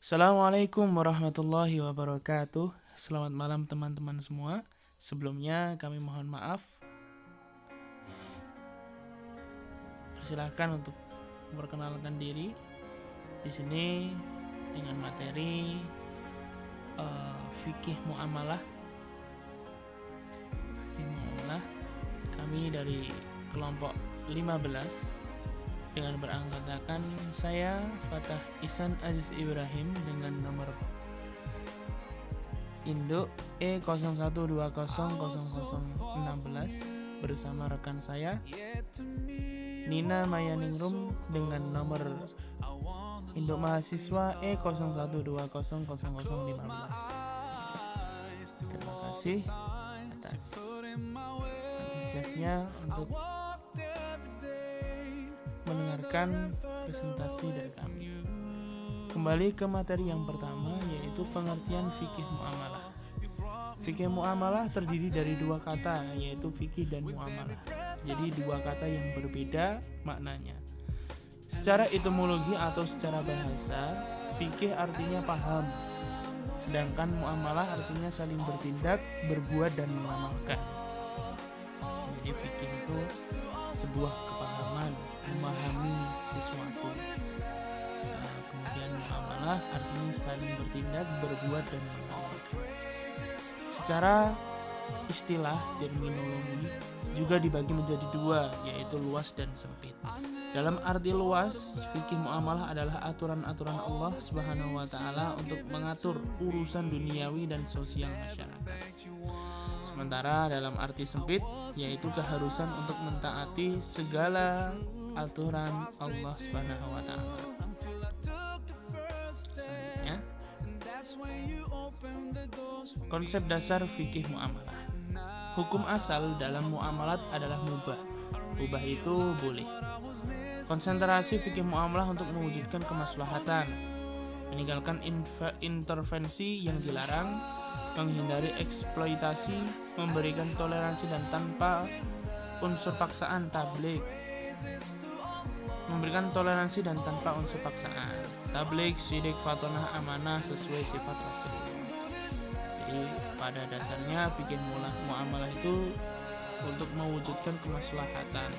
Assalamualaikum warahmatullahi wabarakatuh. Selamat malam teman-teman semua. Sebelumnya kami mohon maaf. Persilahkan untuk memperkenalkan diri di sini dengan materi fikih muamalah. Fikih muamalah. Kami dari kelompok 15 dengan beranggotakan saya Fatah Ihsan Aziz Ibrahim dengan nomor induk E01200016 bersama rekan saya Nina Mayaningrum dengan nomor induk mahasiswa E01200015. Terima kasih atas antusiasnya untuk mendengarkan presentasi dari kami. Kembali ke materi yang pertama, yaitu pengertian fikih muamalah. Fikih muamalah terdiri dari dua kata, yaitu fikih dan muamalah. Jadi dua kata yang berbeda maknanya. Secara etimologi atau secara bahasa, fikih artinya paham, sedangkan muamalah artinya saling bertindak, berbuat dan mengamalkan. Jadi fikih itu sebuah kepahaman, memahami sesuatu. Kemudian muamalah artinya saling bertindak, berbuat dan mengamalkan. Secara istilah terminologi juga dibagi menjadi dua, yaitu luas dan sempit. Dalam arti luas, fikih muamalah adalah aturan-aturan Allah Subhanahu wa taala untuk mengatur urusan duniawi dan sosial masyarakat. Sementara dalam arti sempit, yaitu keharusan untuk mentaati segala aturan Allah Subhanahu wa taala. Selanjutnya, konsep dasar fikih muamalah. Hukum asal dalam muamalat adalah mubah. Mubah itu boleh. Konsentrasi fikih muamalah untuk mewujudkan kemaslahatan, meninggalkan intervensi yang dilarang, menghindari eksploitasi, memberikan toleransi dan tanpa unsur paksaan tabligh. Memberikan toleransi dan tanpa unsur paksaan. Tabligh, syirik, fatonah, amanah sesuai sifat Rasulullah. Jadi pada dasarnya fikih muamalah itu untuk mewujudkan kemaslahatan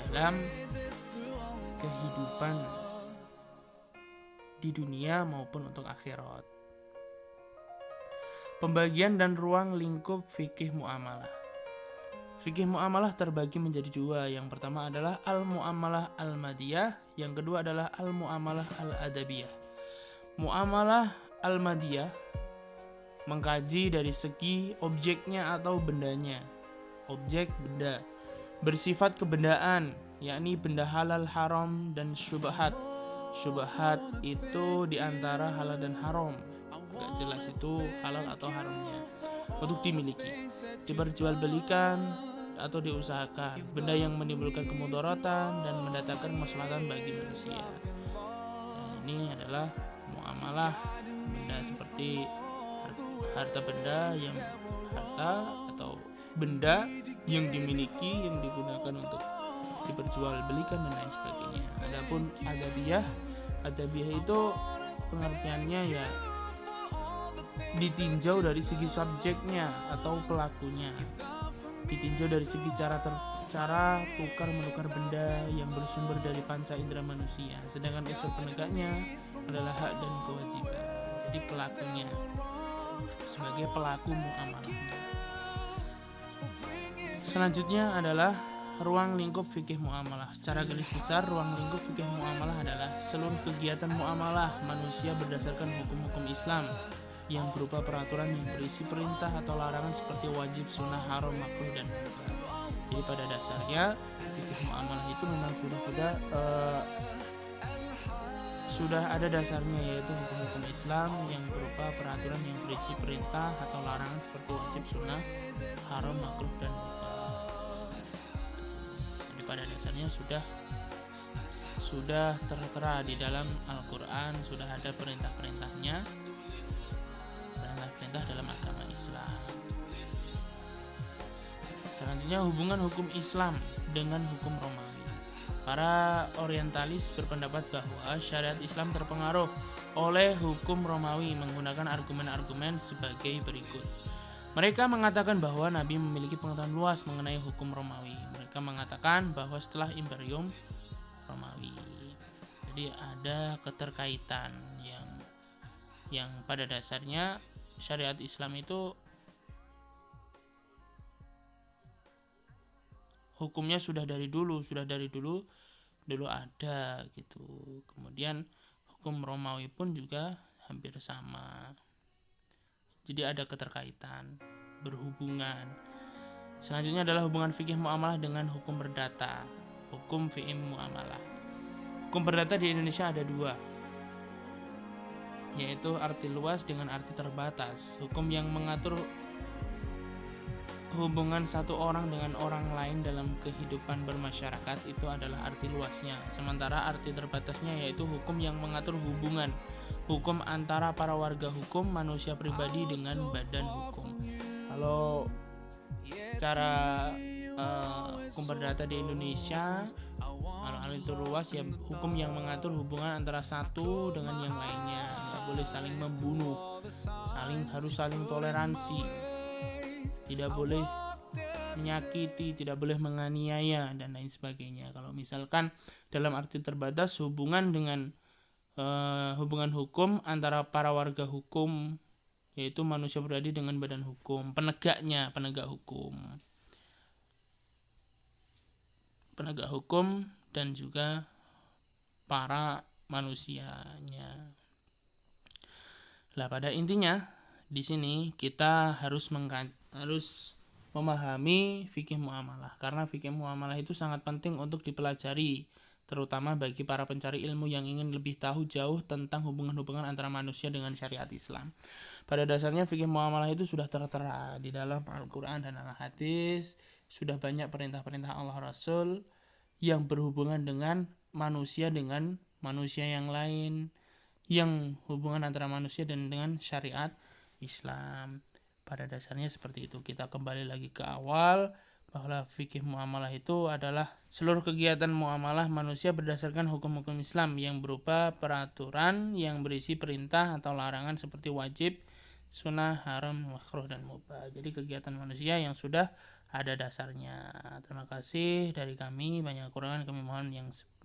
dalam kehidupan di dunia maupun untuk akhirat. Pembagian dan ruang lingkup fikih muamalah. Fikih muamalah terbagi menjadi dua. Yang pertama adalah al-muamalah al-madiyah, yang kedua adalah al-muamalah al-adabiyah. Muamalah al-madiyah mengkaji dari segi objeknya atau bendanya. Objek benda bersifat kebendaan, yakni benda halal, haram dan syubhat. Syubhat itu diantara halal dan haram, gak jelas itu halal atau haramnya, untuk dimiliki, diperjualbelikan atau diusahakan, benda yang menimbulkan kemudaratan dan mendatangkan kemaslahatan bagi manusia. Ini adalah muamalah benda seperti harta benda yang atau benda yang dimiliki, yang digunakan untuk diperjualbelikan dan lain sebagainya. Adapun adabiyah itu pengertiannya ya ditinjau dari segi subjeknya atau pelakunya, ditinjau dari segi cara tukar menukar benda yang bersumber dari panca indera manusia, sedangkan unsur penegaknya adalah hak dan kewajiban. Jadi pelakunya sebagai pelaku muamalahnya. Selanjutnya adalah ruang lingkup fikih muamalah. Secara garis besar, ruang lingkup fikih muamalah adalah seluruh kegiatan muamalah manusia berdasarkan hukum-hukum Islam yang berupa peraturan yang berisi perintah atau larangan seperti wajib, sunnah, haram, makruh, dan mubah. Jadi pada dasarnya fikih muamalah itu memang sudah ada dasarnya, yaitu hukum-hukum Islam yang berupa peraturan yang berisi perintah atau larangan seperti wajib, sunnah, haram, makruh, dan mubah. Jadi pada dasarnya sudah tertera di dalam Al-Quran, sudah ada perintah-perintahnya, perintah dalam agama Islam. Selanjutnya hubungan hukum Islam dengan hukum Romawi. Para orientalis berpendapat bahwa syariat Islam terpengaruh oleh hukum Romawi menggunakan argumen-argumen sebagai berikut. Mereka mengatakan bahwa Nabi memiliki pengetahuan luas mengenai hukum Romawi. Mereka mengatakan bahwa setelah Imperium Romawi, jadi ada keterkaitan yang pada dasarnya syariat Islam itu hukumnya sudah dari dulu ada gitu. Kemudian hukum Romawi pun juga hampir sama. Jadi ada keterkaitan, berhubungan. Selanjutnya adalah hubungan fikih muamalah dengan hukum perdata. Hukum fikih muamalah. Hukum perdata di Indonesia ada dua, yaitu arti luas dengan arti terbatas. Hukum yang mengatur hubungan satu orang dengan orang lain dalam kehidupan bermasyarakat itu adalah arti luasnya. Sementara arti terbatasnya yaitu hukum yang mengatur hukum antara para warga hukum, manusia pribadi dengan badan hukum. Kalau secara hukum perdata di Indonesia, kalau itu luas ya, hukum yang mengatur hubungan antara satu dengan yang lainnya, nggak boleh saling membunuh, harus saling toleransi, tidak boleh menyakiti, tidak boleh menganiaya dan lain sebagainya. Kalau misalkan dalam arti terbatas hubungan hukum antara para warga hukum, yaitu manusia pribadi dengan badan hukum, penegak hukum dan juga para manusianya. Lah pada intinya di sini kita harus memahami fikih muamalah, karena fikih muamalah itu sangat penting untuk dipelajari, terutama bagi para pencari ilmu yang ingin lebih tahu jauh tentang hubungan-hubungan antara manusia dengan syariat Islam. Pada dasarnya fikih muamalah itu sudah tertera di dalam Al-Quran dan Al-Hadis. Sudah banyak perintah-perintah Allah Rasul yang berhubungan dengan manusia yang lain, yang hubungan antara manusia dan dengan syariat Islam. Pada dasarnya seperti itu. Kita kembali lagi ke awal, bahwa fikih muamalah itu adalah seluruh kegiatan muamalah manusia berdasarkan hukum-hukum Islam yang berupa peraturan yang berisi perintah atau larangan seperti wajib, sunnah, haram, makruh, dan mubah. Jadi kegiatan manusia yang sudah ada dasarnya. Terima kasih dari kami. Banyak kekurangan kami mohon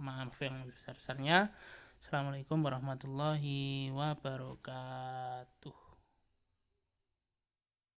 maaf yang besar-besarnya. Assalamualaikum warahmatullahi wabarakatuh.